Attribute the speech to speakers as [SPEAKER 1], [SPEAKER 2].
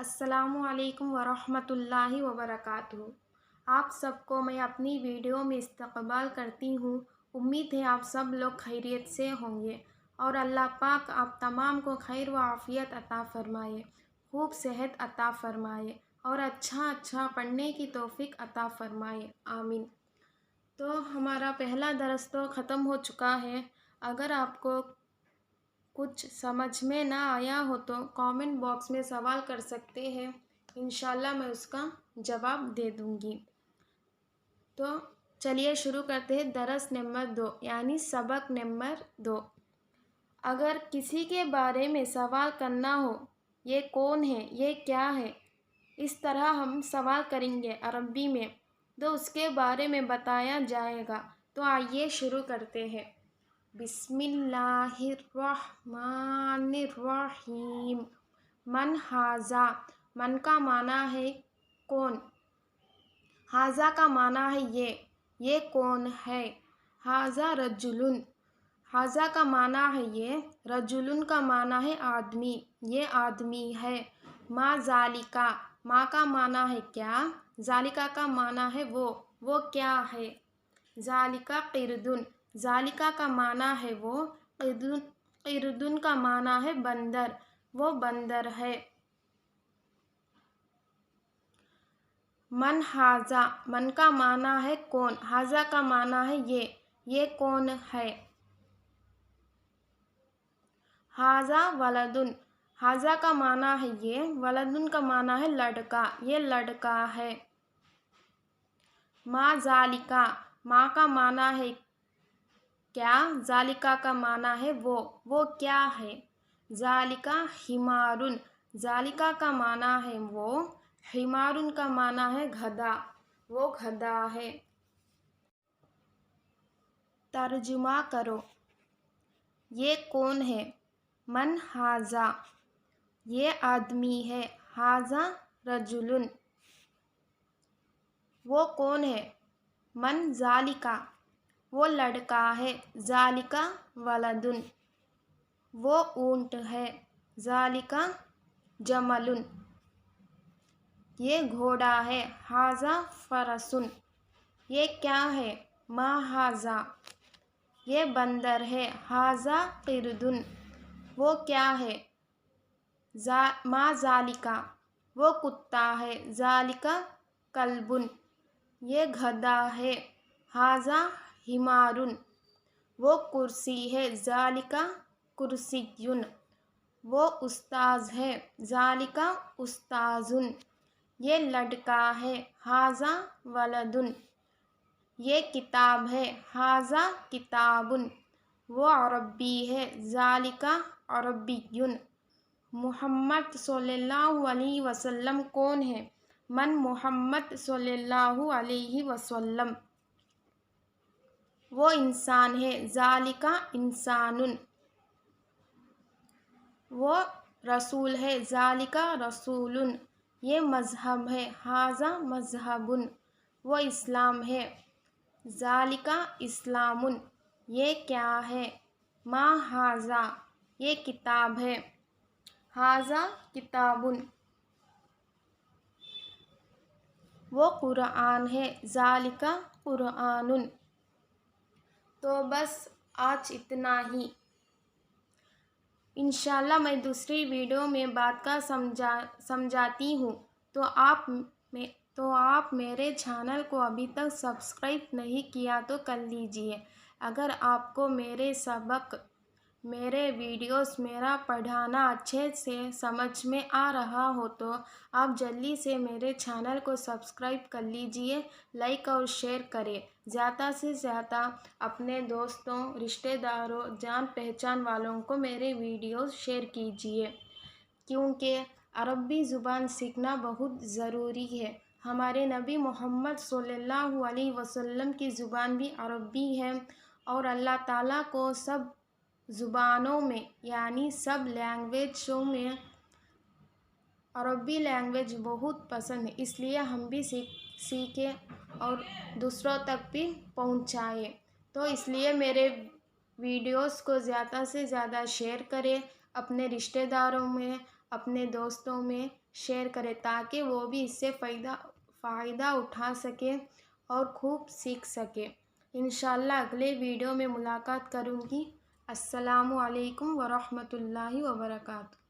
[SPEAKER 1] السلام علیکم ورحمۃ اللہ وبرکاتہ۔ آپ سب کو میں اپنی ویڈیو میں استقبال کرتی ہوں۔ امید ہے آپ سب لوگ خیریت سے ہوں گے اور اللہ پاک آپ تمام کو خیر و عافیت عطا فرمائے، خوب صحت عطا فرمائے اور اچھا پڑھنے کی توفیق عطا فرمائے، آمین۔ تو ہمارا پہلا درس تو ختم ہو چکا ہے۔ اگر آپ کو کچھ سمجھ میں نہ آیا ہو تو کامنٹ باکس میں سوال کر سکتے ہیں، انشاءاللہ میں اس کا جواب دے دوں گی۔ تو چلیے شروع کرتے ہیں درس نمبر 2 یعنی سبق نمبر 2۔ اگر کسی کے بارے میں سوال کرنا ہو، یہ کون ہے، یہ کیا ہے، اس طرح ہم سوال کریں گے عربی میں تو اس کے بارے میں بتایا جائے گا۔ تو آئیے شروع کرتے ہیں۔ بسم اللہ الرحمن الرحیم۔ من ھذا، من کا معنی ہے کون، ھذا کا معنی ہے یہ کون ہے۔ ھذا رجل، ھذا کا معنی ہے یہ، رجل کا معنی ہے آدمی، یہ آدمی ہے۔ ما ذالکا، ما کا معنی ہے کیا، ذالکا کا معنی ہے وہ کیا ہے۔ ذالکا قردن، ذالکا کا معنی ہے وہ، قردن کا معنی ہے بندر، وہ بندر ہے۔ من ھذا، من کا معنی ہے کون، ھذا کا معنی ہے یہ کون ہے۔ ھذا ولدن، ھذا کا معنی ہے یہ، ولدن کا معنی ہے لڑکا، یہ لڑکا ہے۔ ما ذالکا، ما کا معنی ہے کیا، ذالکا کا معنی ہے وہ کیا ہے۔ ذالکا حمارن، ذالکا کا معنی ہے وہ، حمارن کا معنی ہے گدھا، وہ گدھا ہے۔ ترجمہ کرو۔ یہ کون ہے، من ھذا، یہ آدمی ہے، ھذا رجل، وہ کون ہے، من ذالکا، وہ لڑکا ہے، ذالکا ولدن، وہ اونٹ ہے، ذالکا جمل، یہ گھوڑا ہے، ھذا فرسن، یہ کیا ہے، ما ھذا، یہ بندر ہے، ھذا قردن، وہ کیا ہے۔ ما ذالکا، وہ کتا ہے، ذالکا کلبن، یہ گدھا ہے، ھذا حمارن، وہ کرسی ہے، ذالکا کرسیٌ، وہ استاذ ہے، ذالکا استاذٌ، یہ لڑکا ہے، ھذا ولدن، یہ کتاب ہے، ھذا کتابٌ، وہ عربی ہے، ذالکا عربیٌ۔ محمد صلی اللہ علیہ وسلم کون ہے، من محمد صلی اللہ علیہ وسلم، وہ انسان ہے، ذالکا انسانٌ، وہ رسول ہے، ذالکا رسولٌ، یہ مذہب ہے، ھذا مذہبٌ، وہ اسلام ہے، ذالکا اسلامٌ، یہ کیا ہے۔ ما ھذا، یہ کتاب ہے، ھذا کتابٌ، وہ قرآن ہے، ذالکا قرآنٌ۔ تو بس آج اتنا ہی۔ انشاءاللہ میں دوسری ویڈیو میں بات کا سمجھاتی ہوں۔ تو آپ میرے چینل کو ابھی تک سبسکرائب نہیں کیا تو کر لیجئے۔ اگر آپ کو میرے سبق، میرے ویڈیوز، میرا پڑھانا اچھے سے سمجھ میں آ رہا ہو تو آپ جلدی سے میرے چینل کو سبسکرائب کر لیجئے، لائک اور شیئر کریں۔ زیادہ سے زیادہ اپنے دوستوں، رشتہ داروں، جان پہچان والوں کو میرے ویڈیوز شیئر کیجئے، کیونکہ عربی زبان سیکھنا بہت ضروری ہے۔ ہمارے نبی محمد صلی اللہ علیہ وسلم کی زبان بھی عربی ہے اور اللہ تعالیٰ کو سب زبانوں میں یعنی سب لینگویجوں میں عربی لینگویج بہت پسند ہے، اس لیے ہم بھی سیکھیں اور دوسروں تک بھی پہنچائیں۔ تو اس لیے میرے ویڈیوز کو زیادہ سے زیادہ شیئر کریں، اپنے رشتہ داروں میں، اپنے دوستوں میں شیئر کریں تاکہ وہ بھی اس سے فائدہ اٹھا سکیں اور خوب سیکھ سکیں۔ انشاءاللہ اگلے ویڈیو میں ملاقات کروں گی۔ السلام علیکم ورحمۃ اللہ وبرکاتہ۔